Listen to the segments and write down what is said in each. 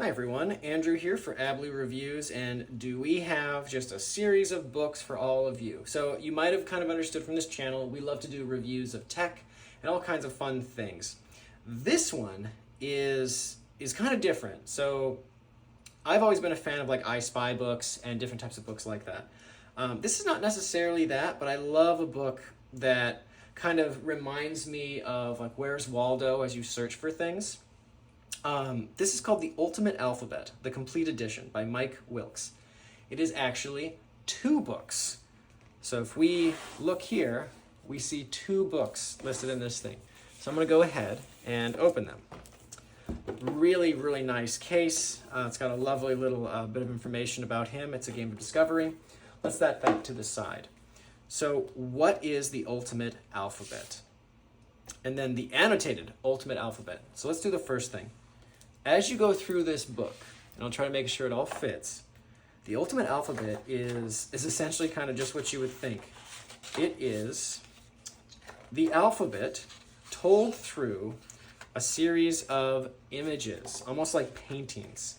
Hi everyone, Andrew here for ABELI Reviews, and do we have just a series of books for all of you. So you might have kind of understood from this channel, we love to do reviews of tech and all kinds of fun things. This one is kind of different. So I've always been a fan of like I Spy books and different types of books like that. This is not necessarily that, but I love a book that kind of reminds me of like Where's Waldo as you search for things. This is called The Ultimate Alphabet, the Complete Edition by Mike Wilks. It is actually 2 books. So if we look here, we see 2 books listed in this thing. So I'm going to go ahead and open them. Really, really nice case. It's got a lovely little bit of information about him. It's a game of discovery. Let's set that to the side. So what is the Ultimate Alphabet? And then the annotated Ultimate Alphabet. So let's do the first thing. As you go through this book, and I'll try to make sure it all fits, the Ultimate Alphabet is essentially kind of just what you would think. It is the alphabet told through a series of images, almost like paintings.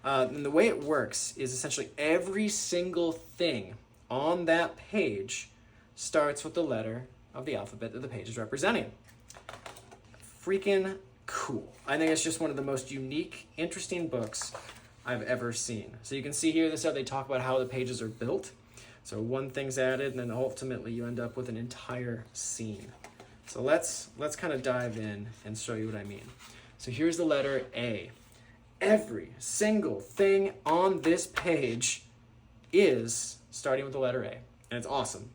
And the way it works is essentially every single thing on that page starts with the letter of the alphabet that the page is representing. Freaking cool. I think it's just one of the most unique, interesting books I've ever seen. So you can see here, this is how they talk about how the pages are built. So one thing's added, and then ultimately you end up with an entire scene. So let's kind of dive in and show you what I mean. So here's the letter A. Every single thing on this page is starting with the letter A, and it's awesome.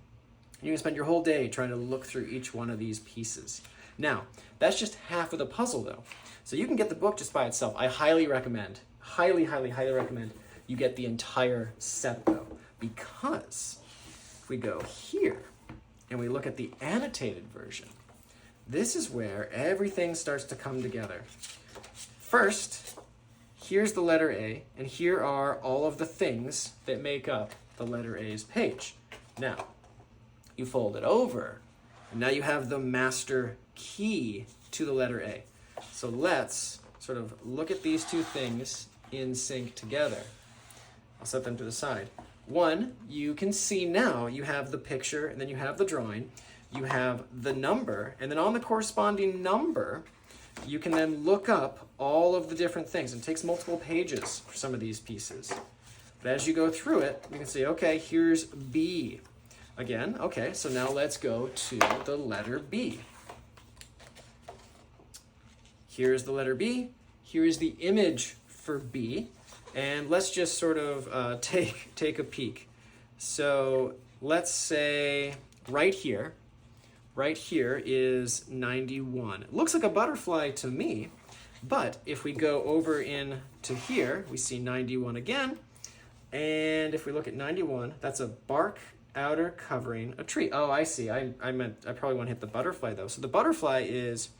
You can spend your whole day trying to look through each one of these pieces. Now, that's just half of the puzzle though. So you can get the book just by itself. I highly recommend, highly recommend you get the entire set though, because if we go here and we look at the annotated version, this is where everything starts to come together. First, here's the letter A, and here are all of the things that make up the letter A's page. Now, you fold it over, and now you have the master key to the letter A. So let's sort of look at these 2 things in sync together. I'll set them to the side. One, you can see now you have the picture, and then you have the drawing, you have the number, and then on the corresponding number, you can then look up all of the different things. It takes multiple pages for some of these pieces. But as you go through it, you can see, okay, here's B. Again, okay, so now let's go to the letter B. Here's the letter B. Here's the image for B. And let's just sort of take a peek. So let's say right here is 91. It looks like a butterfly to me, but if we go over into here, we see 91 again. And if we look at 91, that's a bark outer covering a tree. Oh, I see. I probably want to hit the butterfly though. So the butterfly is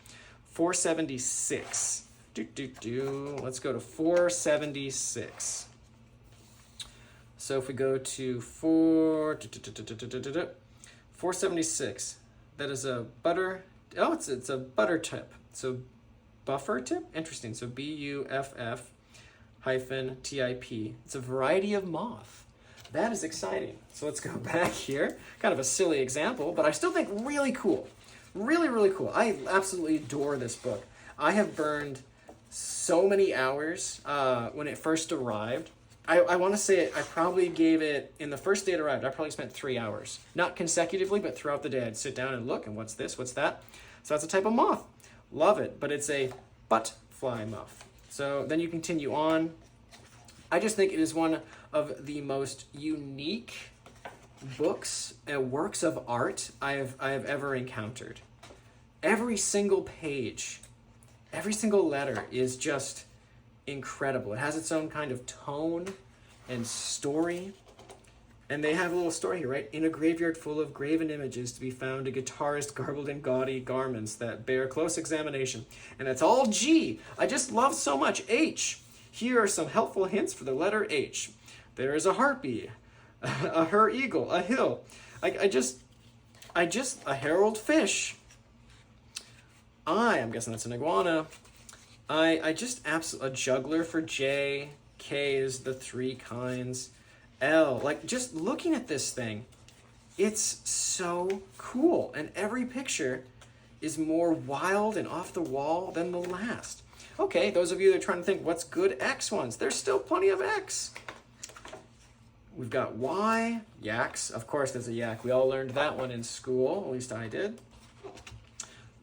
476. Let's go to 476. So if we go to 476, that is a it's a butter tip. So buffer tip? Interesting. So BUFF-TIP. It's a variety of moth. That is exciting. So let's go back here. Kind of a silly example, but I still think really cool. Really cool. I absolutely adore this book. I have burned so many hours when it first arrived. I want to say I probably gave it, in the first day it arrived, I probably spent 3 hours. Not consecutively, but throughout the day I'd sit down and look, and what's this, what's that? So that's a type of moth. Love it, but it's a butt-fly moth. So then you continue on. I just think it is one of the most unique books and works of art I have ever encountered. Every single page, every single letter is just incredible. It has its own kind of tone and story. And they have a little story here, right? In a graveyard full of graven images to be found a guitarist garbled in gaudy garments that bear close examination. And it's all G. I just love so much H. Here are some helpful hints for the letter H. There is a harpy, a her eagle, a hill. A herald fish. I'm guessing that's an iguana. I just absolutely, a juggler for J, K is the three kinds, L, like just looking at this thing, it's so cool. And every picture is more wild and off the wall than the last. Okay, those of you that are trying to think what's good X ones, there's still plenty of X. We've got Y, yaks. Of course there's a yak. We all learned that one in school, at least I did.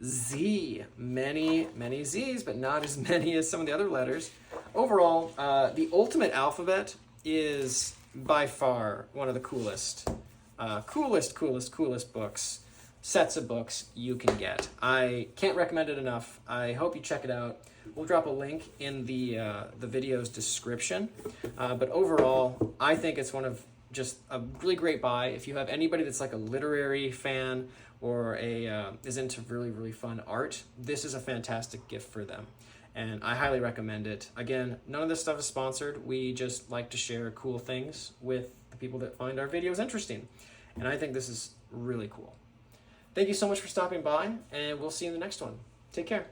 Z, many, many Z's, but not as many as some of the other letters. Overall, the ultimate alphabet is by far one of the coolest books, sets of books you can get. I can't recommend it enough. I hope you check it out. We'll drop a link in the video's description. But overall, I think it's one of just a really great buy. If you have anybody that's like a literary fan or is into really, really fun art, this is a fantastic gift for them. And I highly recommend it. Again, none of this stuff is sponsored. We just like to share cool things with the people that find our videos interesting. And I think this is really cool. Thank you so much for stopping by, and we'll see you in the next one. Take care.